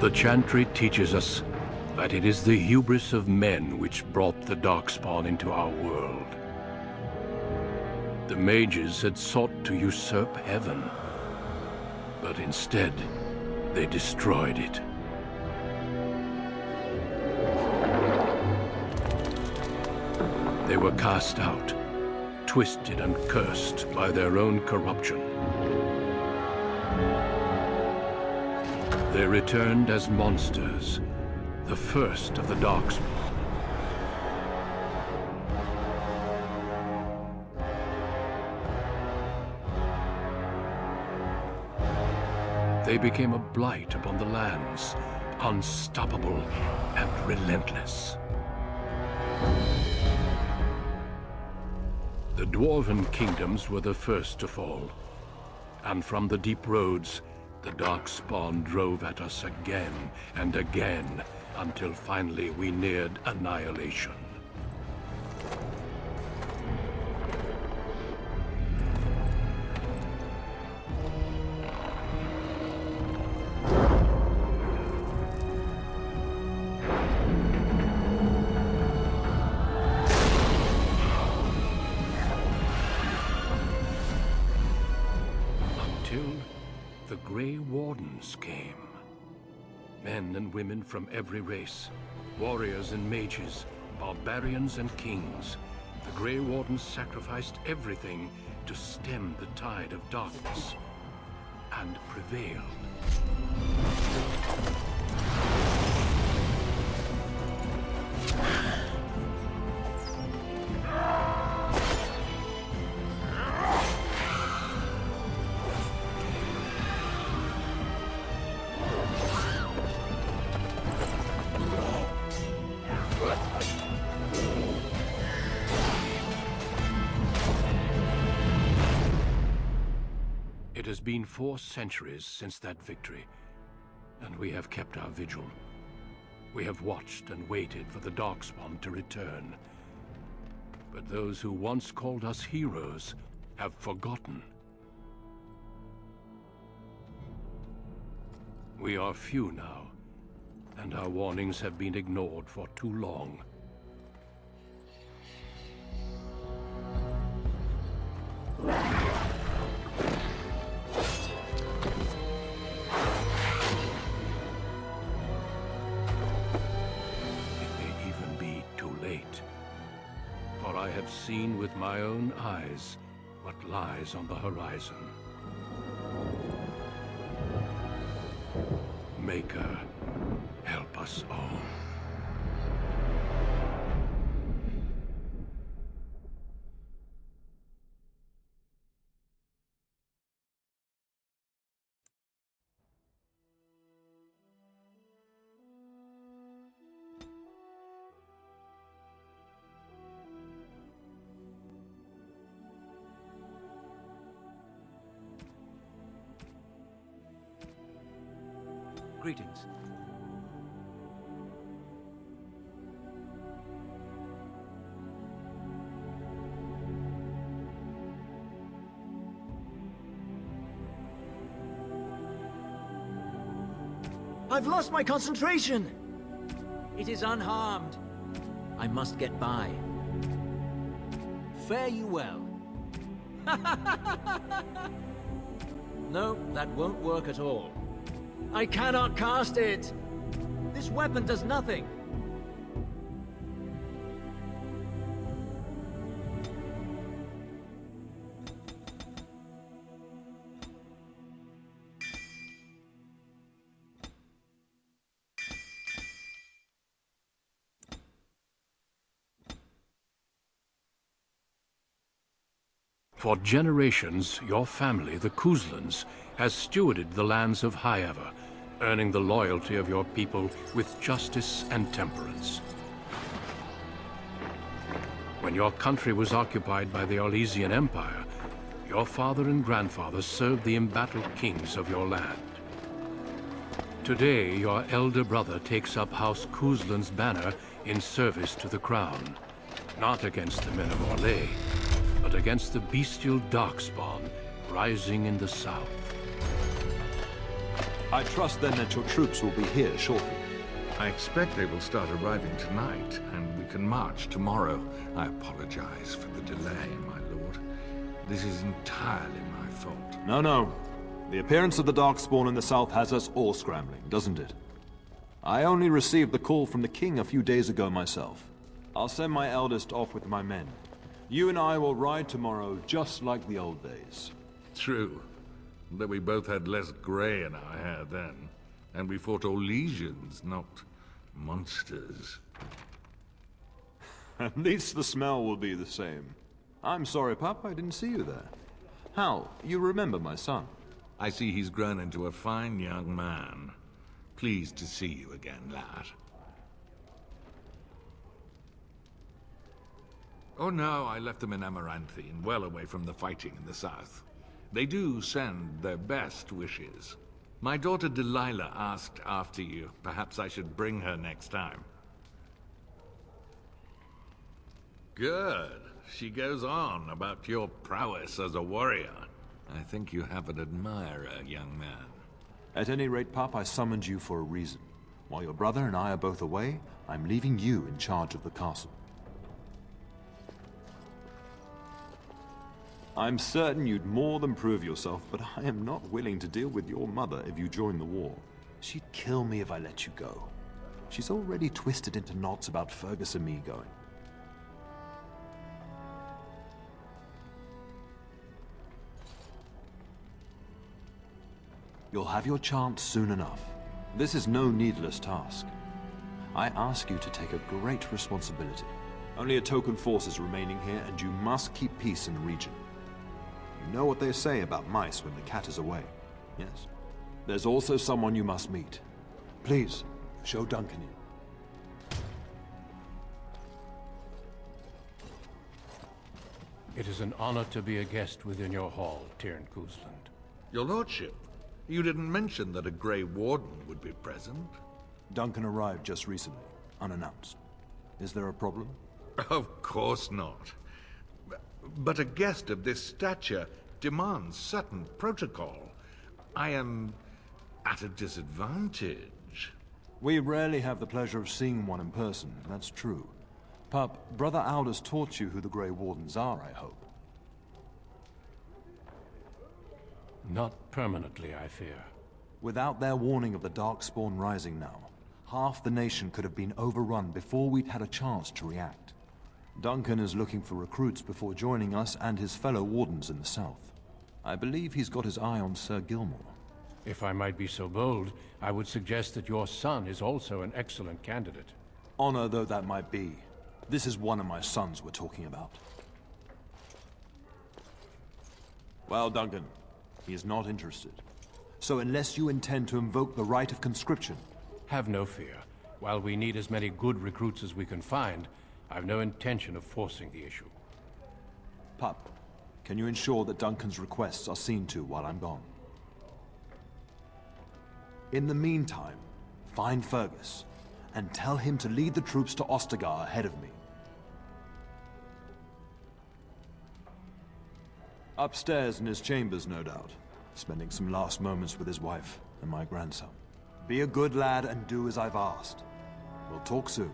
The Chantry teaches us that it is the hubris of men which brought the Darkspawn into our world. The mages had sought to usurp heaven, but instead, they destroyed it. They were cast out, twisted and cursed by their own corruption. They returned as monsters, the first of the Darkspawn. They became a blight upon the lands, unstoppable and relentless. The Dwarven kingdoms were the first to fall, and from the deep roads, the Darkspawn drove at us again and again, until finally we neared annihilation. The Gray Wardens came. Men and women from every race, warriors and mages, barbarians and kings. The Gray Wardens sacrificed everything to stem the tide of darkness, and prevailed. It has been 4 centuries since that victory, and we have kept our vigil. We have watched and waited for the Darkspawn to return. But those who once called us heroes have forgotten. We are few now, and our warnings have been ignored for too long. I have seen with my own eyes what lies on the horizon. Maker, help us all. Greetings. I've lost my concentration! It is unharmed. I must get by. Fare you well. No, that won't work at all. I cannot cast it! This weapon does nothing! For generations, your family, the Couslands, has stewarded the lands of Highever, earning the loyalty of your people with justice and temperance. When your country was occupied by the Orlesian Empire, your father and grandfather served the embattled kings of your land. Today, your elder brother takes up House Cousland's banner in service to the crown, not against the men of Orlais, but against the bestial Darkspawn rising in the south. I trust then that your troops will be here shortly. I expect they will start arriving tonight, and we can march tomorrow. I apologize for the delay, my lord. This is entirely my fault. No. The appearance of the Darkspawn in the south has us all scrambling, doesn't it? I only received the call from the king a few days ago myself. I'll send my eldest off with my men. You and I will ride tomorrow just like the old days. True. Though we both had less gray in our hair then. And we fought all legions, not monsters. At least the smell will be the same. I'm sorry, Pup, I didn't see you there. Hal, you remember my son? I see he's grown into a fine young man. Pleased to see you again, lad. Oh no, I left them in Amaranthine, well away from the fighting in the south. They do send their best wishes. My daughter Delilah asked after you. Perhaps I should bring her next time. Good. She goes on about your prowess as a warrior. I think you have an admirer, young man. At any rate, Pup, I summoned you for a reason. While your brother and I are both away, I'm leaving you in charge of the castle. I'm certain you'd more than prove yourself, but I am not willing to deal with your mother if you join the war. She'd kill me if I let you go. She's already twisted into knots about Fergus and me going. You'll have your chance soon enough. This is no needless task. I ask you to take a great responsibility. Only a token force is remaining here, and you must keep peace in the region. You know what they say about mice when the cat is away, yes? There's also someone you must meet. Please, show Duncan in. It is an honor to be a guest within your hall, asCousland. Your lordship, you didn't mention that a Gray Warden would be present. Duncan arrived just recently, unannounced. Is there a problem? Of course not. But a guest of this stature demands certain protocol. I am at a disadvantage. We rarely have the pleasure of seeing one in person, that's true. Pup, Brother Aldous taught you who the Grey Wardens are, I hope. Not permanently, I fear. Without their warning of the Darkspawn rising now, half the nation could have been overrun before we'd had a chance to react. Duncan is looking for recruits before joining us and his fellow Wardens in the south. I believe he's got his eye on Sir Gilmore. If I might be so bold, I would suggest that your son is also an excellent candidate. Honor though that might be, this is one of my sons we're talking about. Well, Duncan, he is not interested. So unless you intend to invoke the right of conscription... Have no fear. While we need as many good recruits as we can find, I've no intention of forcing the issue. Pup, can you ensure that Duncan's requests are seen to while I'm gone? In the meantime, find Fergus, and tell him to lead the troops to Ostagar ahead of me. Upstairs in his chambers, no doubt, spending some last moments with his wife and my grandson. Be a good lad and do as I've asked. We'll talk soon.